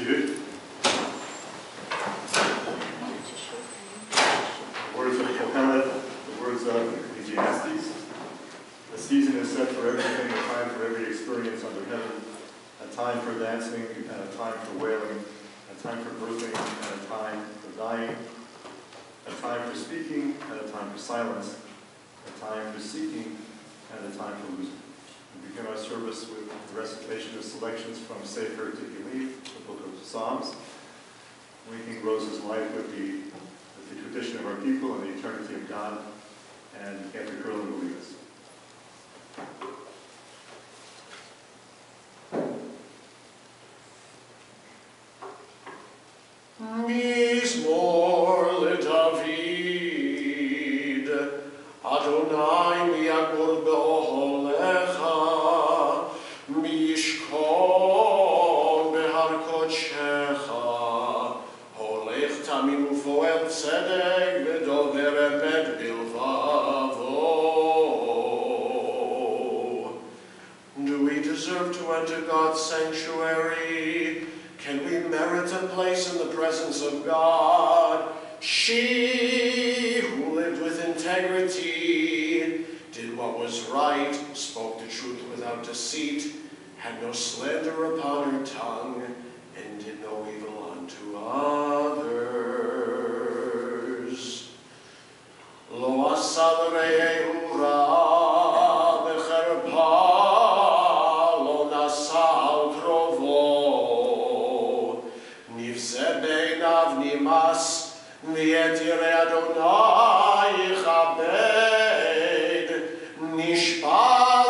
seated. The words of Kohelet, the words of Ecclesiastes. A season is set for everything, a time for every experience under heaven, a time for dancing and a time for wailing, a time for birthing and a time for dying, a time for speaking and a time for silence, a time for seeking and a time for losing. We begin our service with the recitation of selections from Sefer Tehillim, the book of Psalms, linking Rose's life with the tradition of our people and the eternity of God, and Andrew Curlin will lead us. Mizmor leDavid, Adonai mi'agor be'oholecha, mi'yishkon behar kodshecha, holech tamim u'foel tzedek v'dover emet bilvavo. Do we deserve to enter God's sanctuary? Can we merit a place in the presence of God? She who lived with integrity, did what was right, spoke the truth without deceit, had no slander upon her tongue, and did no evil unto others. Lo asa l're'ehu ra'a b'cherpa, lo nasa al krovo. Beinav nimas, v'et yirei Adonai yichabed, nishpa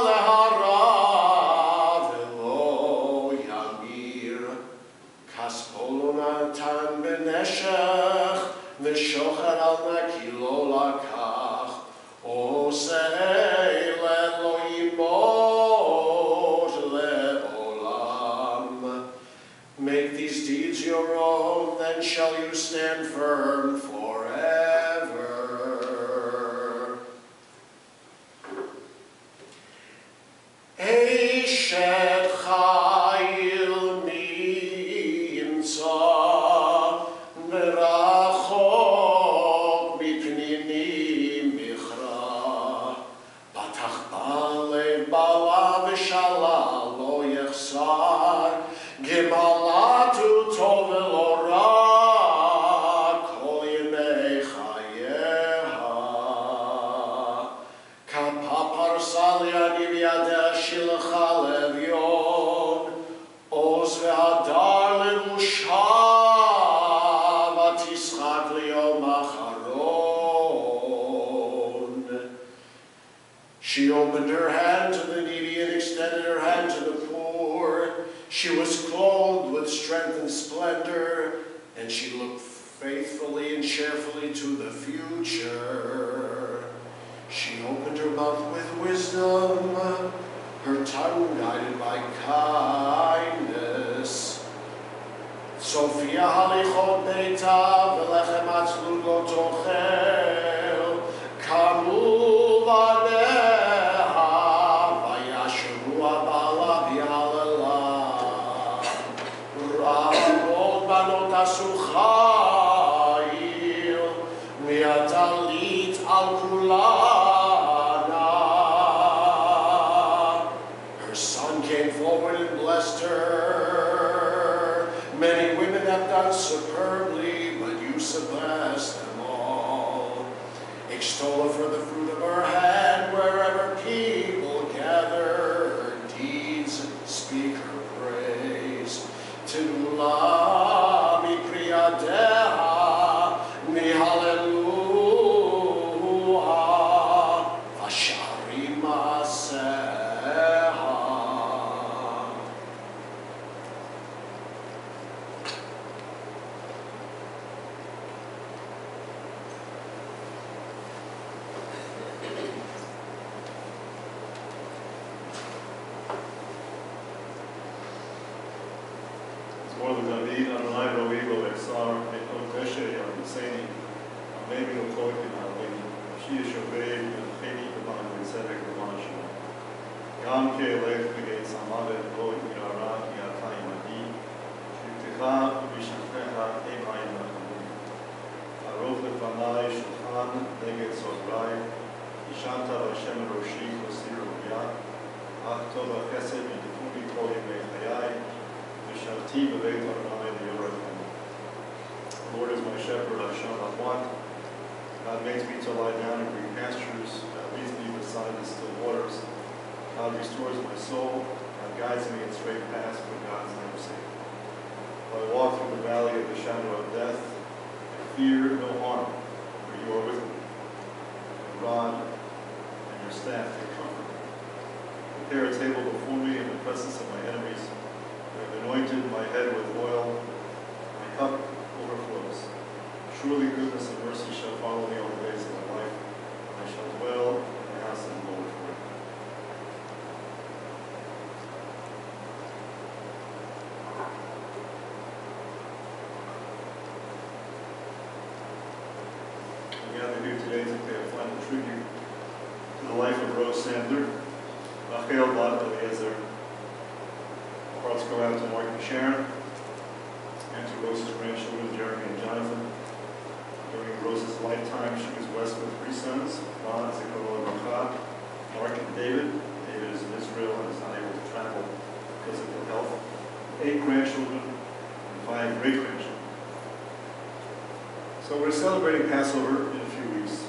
lehara v'lo yamir, kaspo lo natan b'neshech, v'shocher al naki lo lakach, osei lo yimot le'olam. Make these deeds your own, then shall you stand firm forever. Eshet chayil mi'imtza, merachok mipnini michra, patach ba'le ba'la v'shala lo yechsar, Gemalatu tov v'lo ra, kol yemei chayeha. Kapa parsa li'ani v'yadeh shilcha levyon, oz ve'hadar le'musha, v'tischak li'yom acharon. She opened her hand to the needy and extended her hand to the poor. She was clothed with strength and splendor, and she looked faithfully and cheerfully to the future. She opened her mouth with wisdom, her tongue guided by kindness. Sophia halichot beita v'lechem atzlut lo tochel, kamu vaneha vayasheru abala v'yalala. Ramot banot asu chayil, mi'atalit al kulana. Her son came forward and blessed her. Many women have done superbly, but you surpassed them all. Extol her for the fruit of her hand, wherever people gather. Her deeds speak her praise. Tidula mi priyadeha, mi hallelujah, v'shari maseha. More than David, Adonai Ro'i lo echsar, et ol veshe yavutzeni, amemi l'chol k'na'aleni, ashi yeshovei v'lcheni k'ban v'tzedek k'ban shema. Gam ke'elech v'geit samavet lo yirara yata imadi, B'shamcha B'shamchecha Emayim Lachim. Arov Lefanai Shulchan Neged Zodrai. Yishanta V'Hashem Roshi Kosir U'Yah. Ach Tov HaChesed Yidifuni Kol Yemei Chayai. V'Shavti B'Beit Adonai L'Yorachem. The Lord is my shepherd, I shall not want. God makes me to lie down in green pastures. God leads me beside the still waters. God restores my soul. God guides me in straight paths for God's name's sake. Though I walk through the valley of the shadow of death, I fear no harm, for you are with me. Your rod and your staff, they comfort me. Prepare a table before me in the presence of my enemies. You have anointed my head with oil. My cup overflows. Surely goodness and mercy shall follow me all the days of my life. I shall dwell in the house of the Lord forever. We gather here today to pay a final tribute to the life of Rose Sandler, Rachel Bat Eliezer. Our hearts go out to Mark and Sharon, and to Rose's grandchildren, Jeremy and Jonathan. During Rose's lifetime, she was blessed with 3 sons, Ron, Zechariah, Racha, Mark, and David. David is in Israel and is not able to travel because of ill health. 8 grandchildren and 5 great-grandchildren. So we're celebrating Passover in a few weeks,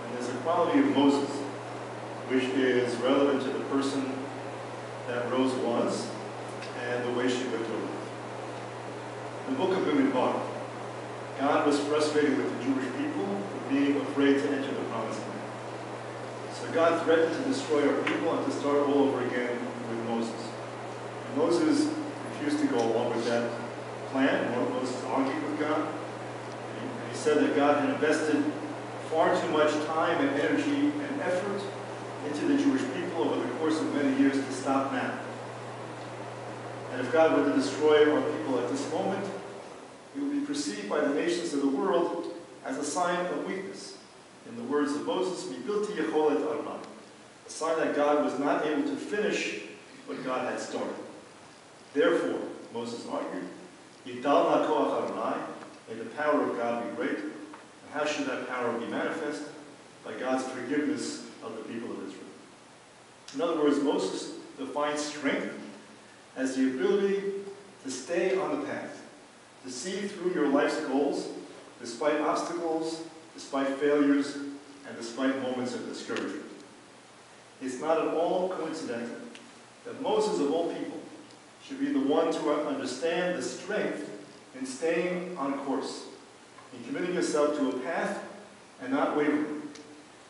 and there's a quality of Moses which is relevant to the person that Rose was and the way she lived her life. In the book of Bamidbar, God was frustrated with the Jewish people for being afraid to enter the Promised Land. So God threatened to destroy our people and to start all over again with Moses. And Moses refused to go along with that plan. Moses argued with God. And he said that God had invested far too much time and energy and effort into the Jewish people over the course of many years to stop now. And if God were to destroy our people at this moment, it will be perceived by the nations of the world as a sign of weakness. In the words of Moses, "Mibilti yecholet arma," a sign that God was not able to finish what God had started. Therefore, Moses argued, "Yidal ha'koach Adonai," may the power of God be great. And how should that power be manifest? By God's forgiveness of the people of Israel. In other words, Moses defines strength as the ability to stay on the path, to see through your life's goals, despite obstacles, despite failures, and despite moments of discouragement. It's not at all coincidental that Moses, of all people, should be the one to understand the strength in staying on course, in committing yourself to a path and not wavering.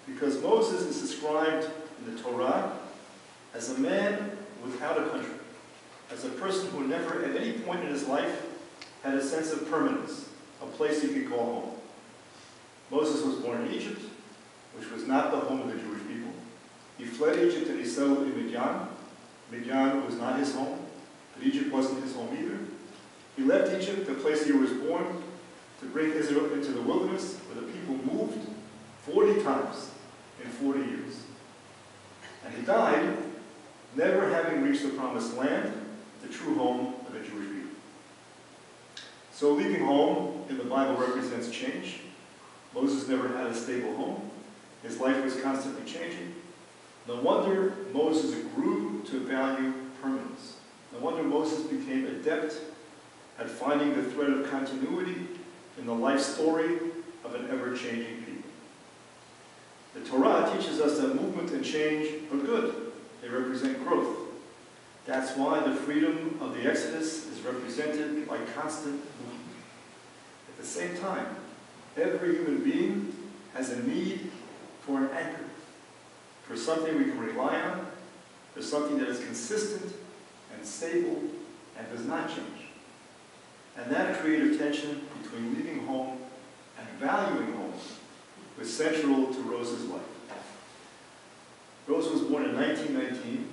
Because Moses is described in the Torah as a man without a country, as a person who never at any point in his life had a sense of permanence, a place he could call home. Moses was born in Egypt, which was not the home of the Jewish people. He fled Egypt and he settled in Midian. Midian was not his home, but Egypt wasn't his home either. He left Egypt, the place he was born, to bring Israel into the wilderness, where the people moved 40 times in 40 years. And he died, never having reached the promised land, the true home of the Jewish people. So leaving home in the Bible represents change. Moses never had a stable home. His life was constantly changing. No wonder Moses grew to value permanence. No wonder Moses became adept at finding the thread of continuity in the life story of an ever-changing people. The Torah teaches us that movement and change are good. They represent growth. That's why the freedom of the Exodus is represented by constant movement. At the same time, every human being has a need for an anchor, for something we can rely on, for something that is consistent and stable and does not change. And that creative tension between leaving home and valuing home was central to Rose's life. Rose was born in 1919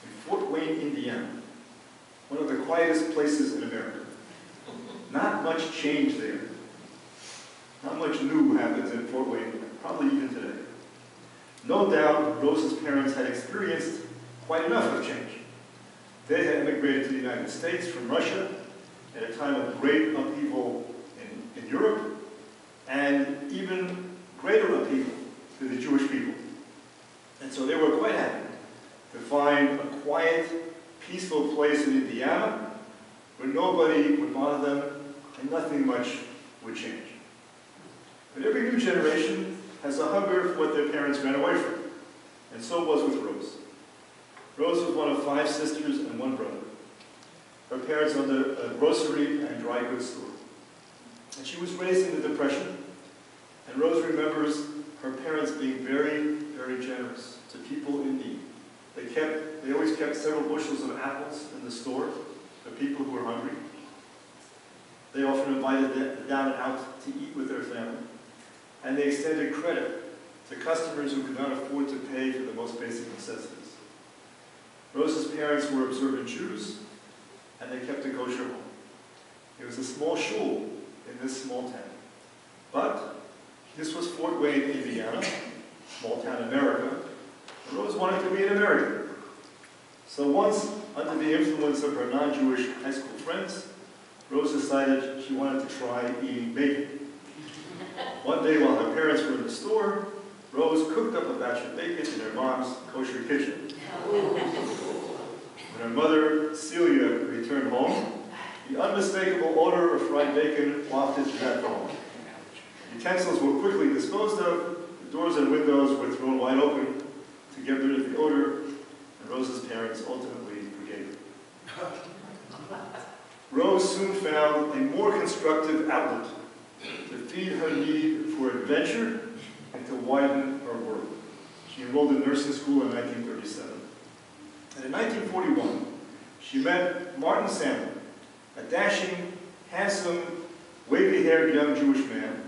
in Fort Wayne, Indiana, one of the quietest places in America. Not much change there. Not much new happens in Fort Wayne, probably even today. No doubt Rose's parents had experienced quite enough of change. They had immigrated to the United States from Russia, at a time of great upheaval in Europe, and even greater upheaval to the Jewish people. And so they were quite happy to find a quiet, peaceful place in Indiana where nobody would bother them and nothing much would change. But every new generation has a hunger for what their parents ran away from. And so it was with Rose. Rose was one of 5 sisters and 1 brother. Her parents owned a grocery and dry goods store. And she was raised in the Depression. And Rose remembers her parents being very, very generous to people in need. They always kept several bushels of apples in the store for people who were hungry. They often invited them down and out to eat with their family. And they extended credit to customers who could not afford to pay for the most basic necessities. Rose's parents were observant Jews, and they kept a kosher home. It was a small shul in this small town. But this was Fort Wayne, Indiana, small town America. And Rose wanted to be an American. So once, under the influence of her non-Jewish high school friends, Rose decided she wanted to try eating bacon. One day while her parents were in the store, Rose cooked up a batch of bacon in her mom's kosher kitchen. When her mother, Celia, returned home, the unmistakable odor of fried bacon wafted through that home. Utensils were quickly disposed of, the doors and windows were thrown wide open to get rid of the odor, and Rose's parents ultimately forgave her. Rose soon found a more constructive outlet to feed her need for adventure and to widen her world. She enrolled in nursing school in 1937. And in 1941, she met Martin Sandler, a dashing, handsome, wavy-haired young Jewish man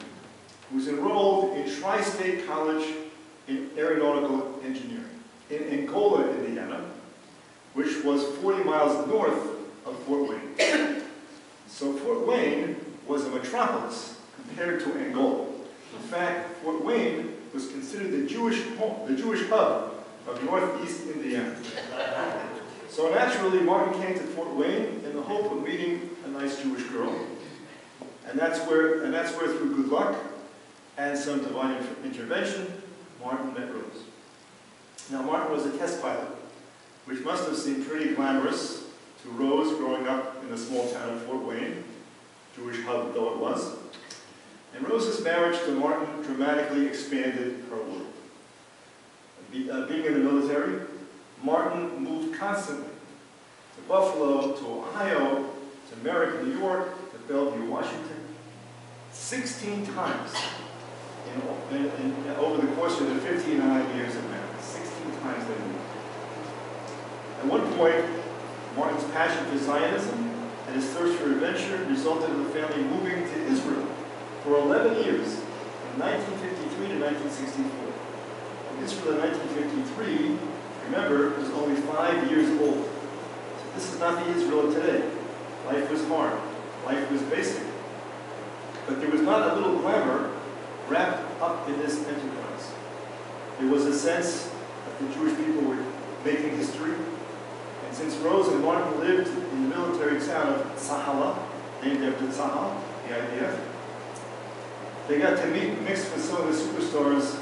who was enrolled in Tri-State College in Aeronautical Engineering in Angola, Indiana, which was 40 miles north of Fort Wayne. So Fort Wayne was a metropolis compared to Angola. In fact, Fort Wayne was considered the Jewish hub of northeast Indiana. So naturally, Martin came to Fort Wayne in the hope of meeting a nice Jewish girl. And that's where through good luck and some divine intervention, Martin met Rose. Now, Martin was a test pilot, which must have seemed pretty glamorous to Rose growing up in the small town of Fort Wayne, Jewish hub though it was. And Rose's marriage to Martin dramatically expanded her world. Being in the military, Martin moved constantly to Buffalo, to Ohio, to Merrick, New York, to Bellevue, Washington, 16 times over the course of the 59 years of marriage. 16 times they moved. At one point, Martin's passion for Zionism and his thirst for adventure resulted in the family moving to Israel for 11 years, from 1953 to 1964. Israel in 1953, remember, was only 5 years old. So this is not the Israel of today. Life was hard. Life was basic. But there was not a little glamour wrapped up in this enterprise. There was a sense that the Jewish people were making history. And since Rose and Martin lived in the military town of Sahala, named after Tzahal, the IDF, they got to mix with some of the superstars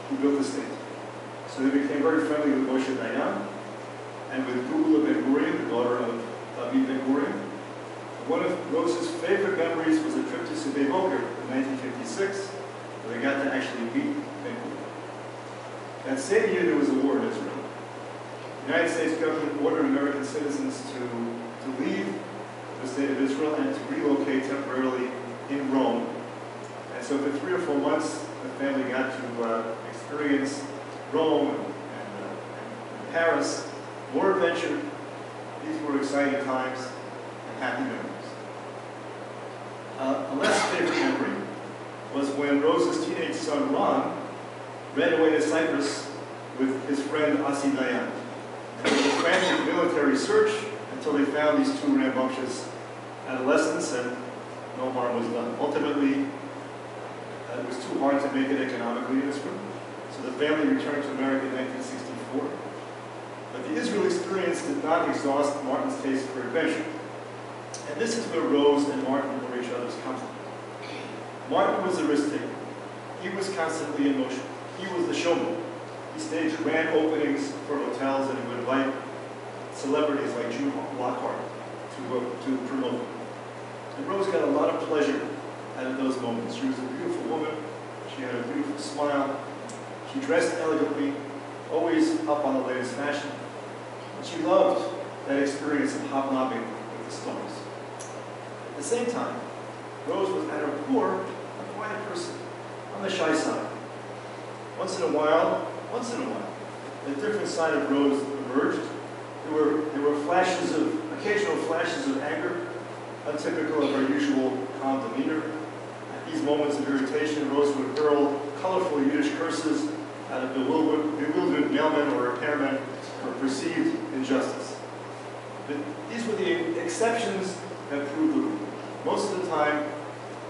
who built the state. So they became very friendly with Moshe Dayan and with Gugula Ben-Gurion, the daughter of David Ben-Gurion. One of Rose's favorite memories was a trip to Sde Boker in 1956, where they got to actually meet Ben-Gurion. That same year, there was a war in Israel. The United States government ordered American citizens to leave the state of Israel and to relocate temporarily in Rome. And so for 3 or 4 months, the family got to experience Rome and Paris, more adventure. These were exciting times and happy memories. A less favorite memory was when Rose's teenage son Ron ran away to Cyprus with his friend Asi Dayan. And there was a frantic military search until they found these 2 rambunctious adolescents, and no harm was done. Ultimately, it was too hard to make it economically in Israel. So the family returned to America in 1964. But the Israel experience did not exhaust Martin's taste for adventure. And this is where Rose and Martin were each other's company. Martin was the risk-taker. He was constantly in motion. He was the showman. He staged grand openings for hotels, and he would invite celebrities like June Lockhart to promote them. And Rose got a lot of pleasure out of those moments. She was a beautiful woman. She had a beautiful smile. She dressed elegantly, always up on the latest fashion. And she loved that experience of hobnobbing with the stars. At the same time, Rose was at her core a quiet person, on the shy side. Once in a while, a different side of Rose emerged. There were occasional flashes of anger, untypical of her usual calm demeanor. At these moments of irritation, Rose would hurl colorful Yiddish curses at a bewildered mailman or repairman for perceived injustice. But these were the exceptions that proved the rule. Most of the time,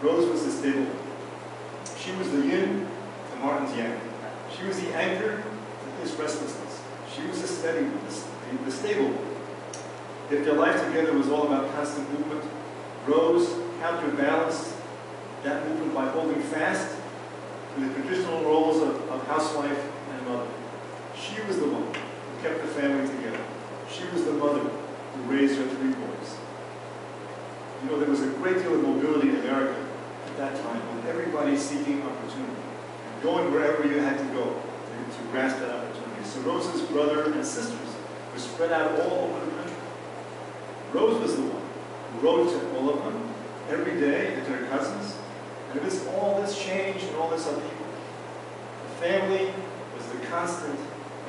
Rose was the stable one. She was the yin to Martin's yang. She was the anchor to his restlessness. She was the steady one, the stable one. If their life together was all about constant movement, Rose counterbalanced that movement by holding fast to the traditional roles of housewife and mother. She was the one who kept the family together. She was the mother who raised her 3 boys. You know, there was a great deal of mobility in America at that time, with everybody seeking opportunity and going wherever you had to go to grasp that opportunity. So Rose's brother and sisters were spread out all over the country. Rose was the one who wrote to all of them every day, and to her cousins. And amidst all this change and all this upheaval, the family was the constant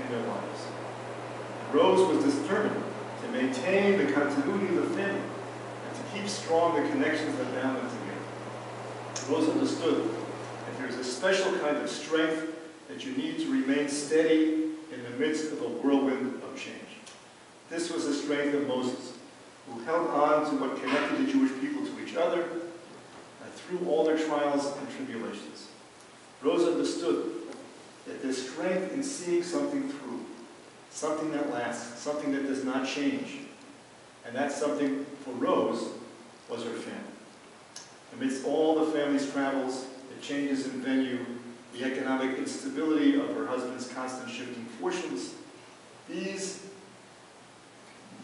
in their lives. And Rose was determined to maintain the continuity of the family and to keep strong the connections that bound them together. Rose understood that there is a special kind of strength that you need to remain steady in the midst of a whirlwind of change. This was the strength of Moses, who held on to what connected the Jewish people to each other through all their trials and tribulations. Rose understood that there's strength in seeing something through, something that lasts, something that does not change. And that something for Rose was her family. Amidst all the family's travels, the changes in venue, the economic instability of her husband's constant shifting fortunes,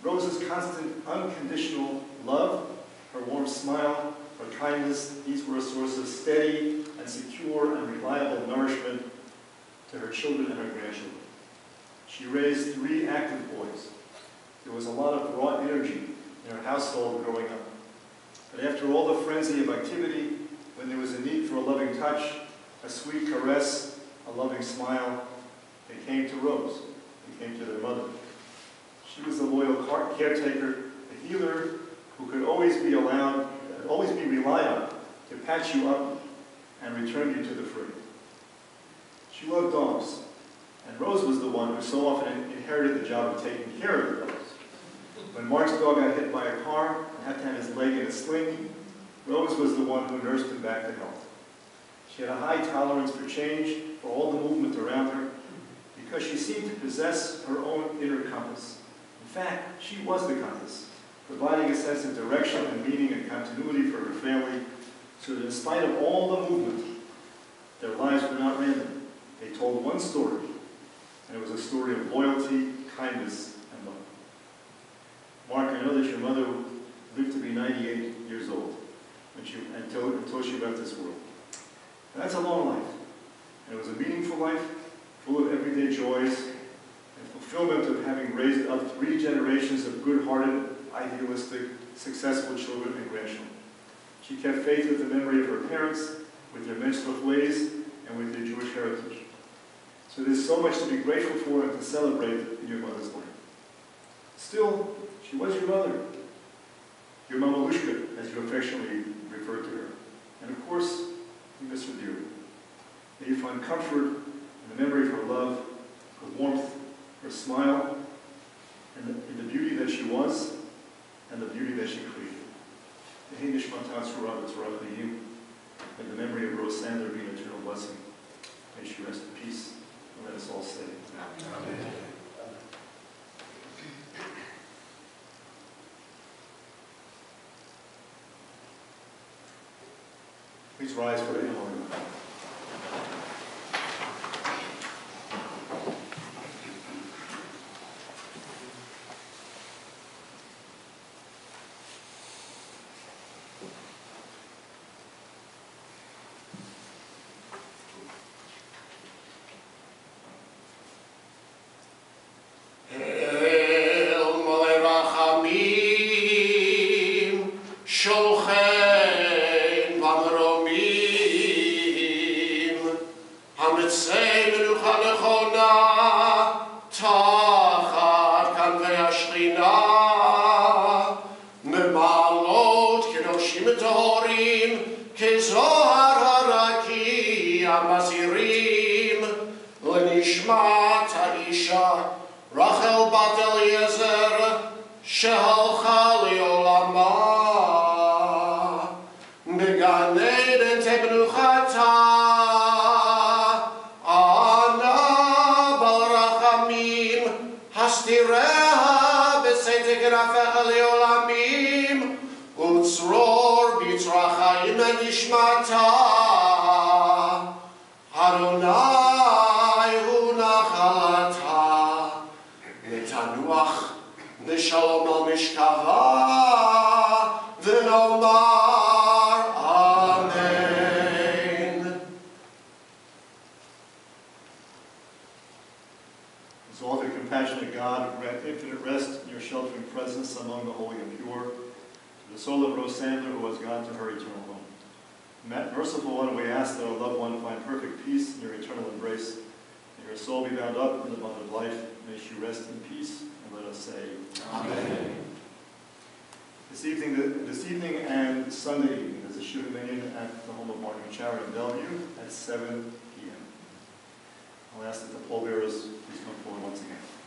Rose's constant unconditional love, her warm smile, her kindness, these were a source of steady and secure and reliable nourishment to her children and her grandchildren. She raised 3 active boys. There was a lot of raw energy in her household growing up. But after all the frenzy of activity, when there was a need for a loving touch, a sweet caress, a loving smile, they came to Rose. They came to their mother. She was the loyal caretaker, the healer who could always be relied on to patch you up and return you to the fray. She loved dogs, and Rose was the one who so often inherited the job of taking care of the dogs. When Mark's dog got hit by a car and had to have his leg in a sling, Rose was the one who nursed him back to health. She had a high tolerance for change, for all the movement around her, because she seemed to possess her own inner compass. In fact, she was the compass, providing a sense of direction and meaning and continuity for her family, so that in spite of all the movement, their lives were not random. They told one story, and it was a story of loyalty, kindness, and love. Mark, I know that your mother lived to be 98 years old until she left this world. And that's a long life. And it was a meaningful life, full of everyday joys, and fulfillment of having raised up 3 generations of good-hearted, idealistic, successful children and grandchildren. She kept faith with the memory of her parents, with their menstrual ways, and with their Jewish heritage. So there's so much to be grateful for and to celebrate in your mother's life. Still, she was your mother, your Mamalushka, as you affectionately referred to her. And of course, you miss her dearly. May you find comfort in the memory of her love, her warmth, her smile, and in the beauty that she was, and the beauty that she created. May the memory of Rose Sandler be an eternal blessing. May she rest in peace. And let us all say, Amen. Please rise for a hymn. לנשמת האישה רחל בת אליעזר שהלכה לעולמה בגן עדן תמנוחתה אנא בעל רחמים הסתיריה בסתר כנפיך לעולמים וצרור ביצרה חיים לנשמתה אדוני הוא נחלתה ותנוח בשלום על משכבה ונאמר אמן. As all the compassionate God, grant infinite rest in your sheltering presence among the holy and pure, to the soul of Rose Sandler who has gone to her eternal home. Merciful one, we ask that our loved one find perfect peace in your eternal embrace. May her soul be bound up in the bond of life. May she rest in peace. And let us say, Amen. This evening and Sunday evening is a Shiva Minyan at the home of Martin and Charity in Bellevue at 7 p.m. I'll ask that the pallbearers please come forward once again.